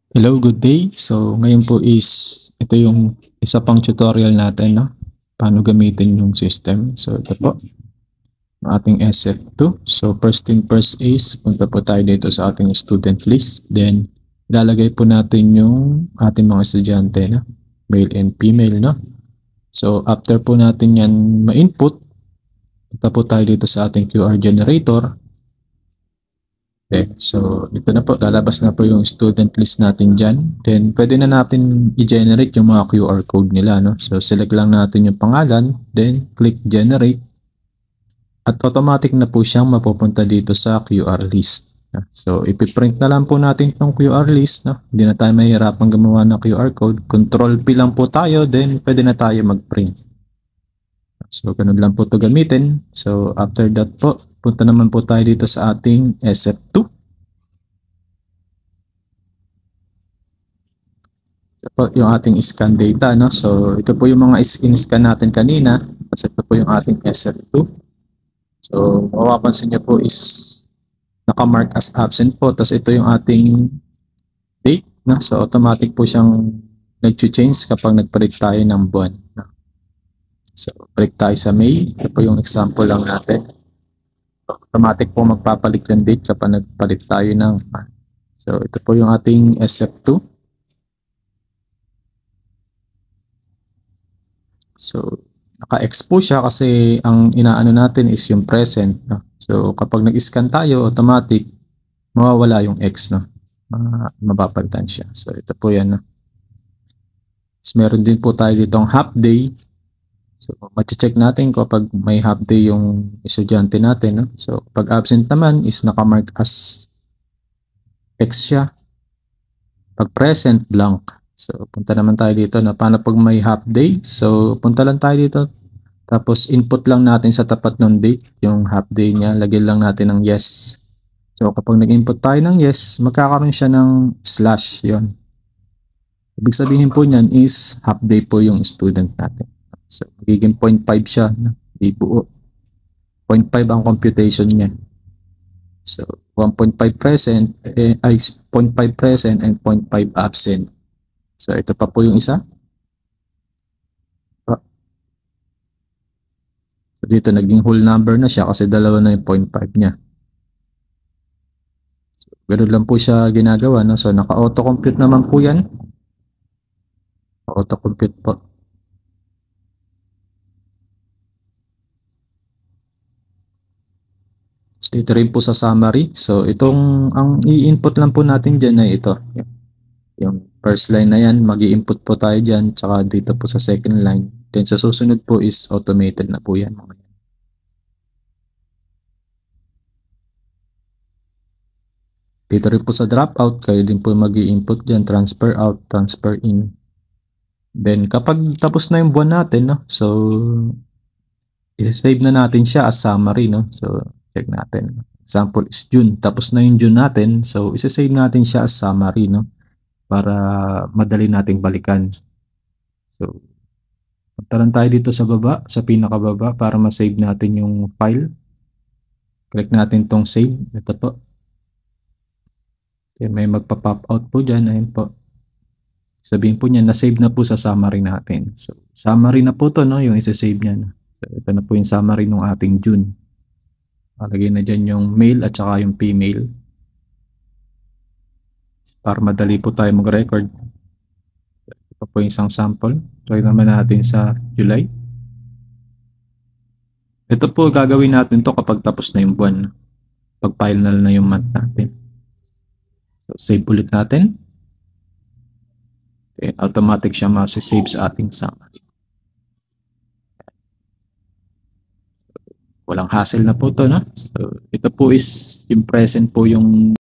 Hello, good day. So, ngayon po is ito yung isa pang tutorial natin, no? Paano gamitin yung system. So, ito po, ang ating SF2. So, first thing first is, punta po tayo dito sa ating student list. Then, ilalagay po natin yung ating mga estudyante, no? Male and female, no? So, after po natin yan ma-input, punta po tayo dito sa ating QR generator. Okay, so ito na po, lalabas na po yung student list natin dyan. Then, pwede na natin i-generate yung mga QR code nila, no? So, select lang natin yung pangalan, then click generate. At automatic na po siyang mapupunta dito sa QR list. So, ipiprint na lang po natin itong QR list, no? Hindi na tayo mahihirapang gumawa ng QR code. Control P lang po tayo, then pwede na tayo mag-print. So, ganun lang po ito gamitin. So, after that po, punta naman po tayo dito sa ating SF2. Ito po yung ating scan data, no? So, ito po yung mga in-scan natin kanina. Kasi ito po yung ating SF2. So, mapapansin niyo po is naka-mark as absent po. Tapos ito yung ating date, no? So, automatic po siyang nag-change kapag nagpalit tayo ng buwan. No? So, balik tayo sa May. Ito po yung example lang natin. Automatic po magpapalit yung date kapag nagpalit tayo ng month. So, ito po yung ating SF2. So, naka-expose siya kasi ang inaano natin is yung present. No? So, kapag nag-scan tayo, automatic, mawawala yung X. No? Mapapalitan siya. So, ito po yan. No? So, meron din po tayo ditong half day. So, mati-check natin kapag may half day yung estudyante natin. No? So, pag absent naman is nakamark as X siya. Pag present, blank. So, punta naman tayo dito na paano pag may half day. So, punta lang tayo dito. Tapos, input lang natin sa tapat ng date, yung half day niya. Lagyan lang natin ng yes. So, kapag nag-input tayo ng yes, magkakaroon siya ng slash. Yun. Ibig sabihin po niyan is half day po yung student natin. So, magiging 0.5 siya. Di buo. 0.5 ang computation niya. So, 1.5 present, ay 0.5 present and 0.5 absent. So, ito pa po yung isa. So, dito naging whole number na siya kasi dalawa na yung 0.5 niya. So, ganun lang po siya ginagawa. No? So, naka-auto-compute naman po yan. Auto-compute po. So, dito rin po sa summary. So, ang i-input lang po natin dyan ay ito. Yung first line na yan, mag-i-input po tayo dyan. Tsaka dito po sa second line. Then, sa susunod po is automated na po yan. Dito rin po sa dropout, kayo din po mag-i-input dyan. Transfer out, transfer in. Then, kapag tapos na yung buwan natin, no? So, i-save na natin siya as summary, no? So, check natin. Example is June. Tapos na yung June natin. So, i-save natin siya as summary, no? Para madali nating balikan. So, punta lang tayo dito sa baba, sa pinakababa para ma-save natin yung file. Click natin tong save. Ito po. Okay, may magpa-pop out po dyan. Ayun po. Sabihin po niya, na-save na po sa summary natin. So, summary na po to, no? Yung isa-save niya. So, ito na po yung summary ng ating June. Lagay na dyan yung male at saka yung female. Para madali po tayo mag-record. Ito po yung isang sample. Try naman natin sa July. Ito po gagawin natin to kapag tapos na yung buwan. Pag final na yung month natin. So, save ulit natin. Okay, automatic siya masisave sa ating summary. Walang hassle na po to, no? So, ito po is yung present po yung